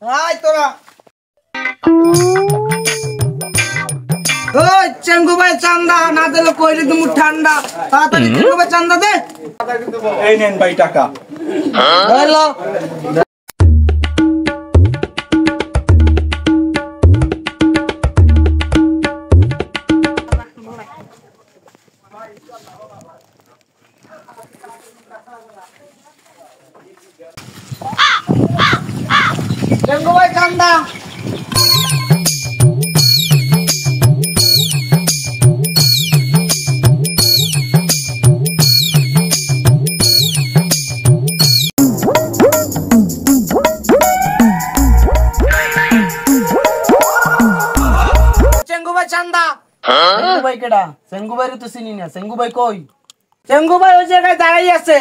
আয় তোরা ওই চেঙ্গু ভাই চান্দা না দিলে কইলে তুমি ঠান্ডা তাড়াতাড়ি চেঙ্গু ভাই চান্দা দে এই নেন ভাই টাকা হ্যালো চেঙ্গু ভাই চান্দা চান্দা চেঙ্গু ভাই কেডা চেঙ্গু ভাই তো চিনি না চেঙ্গু ভাই কই চেঙ্গু ভাই ওই জায়গায় দাঁড়াই আছে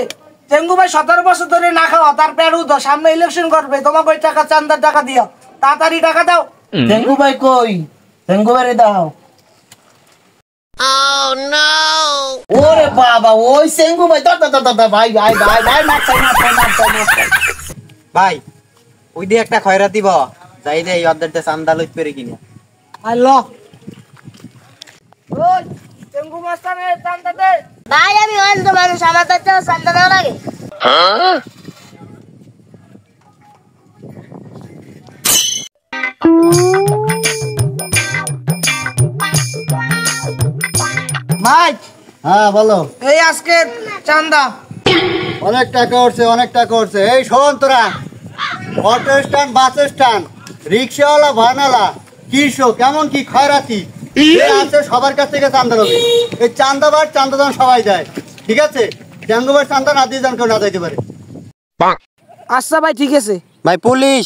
চেঙ্গু ভাই 17 বছর ধরে না খাওয়া তার পেট উদো সামনে ইলেকশন করবে তোমাকে ওই টাকা চান্দার টাকা দিও তাড়াতাড়ি টাকা দাও চেঙ্গু ভাই কই চেঙ্গু ভাই দাও Oh no ওরে বাবা ওই চেঙ্গু ভাই তো ভাই ভাই ভাই ভাই মার ভাই ওই দিয়ে একটা খয়রাতি বাবা যাই রে এই অর্ধেকটা চান্দা লইতে পারে কিনা আল্লাহ ওই চেঙ্গু মাস্টারে চান্দা দে ভাই আমি অন্ধ মানুষ আমার তো চান্দা দেওয়া লাগে ভাই হ্যাঁ বলো এই আজকে চান্দা অনেক টাকা উঠছে এই শোন তোরা অটো স্ট্যান্ড বাস স্ট্যান্ড রিক্সাওয়ালা ভানালা কৃষক কেমন কি খয়রাতি আছে সবার কাছ থেকে চান্দা হবে এই চান্দাবার চান্দা দান সবাই দেয় ঠিক আছে জাঙ্গুবার চান্দা না দিয়ে যান কেউ না যাইতে পারে আচ্ছা ভাই ঠিক আছে ভাই পুলিশ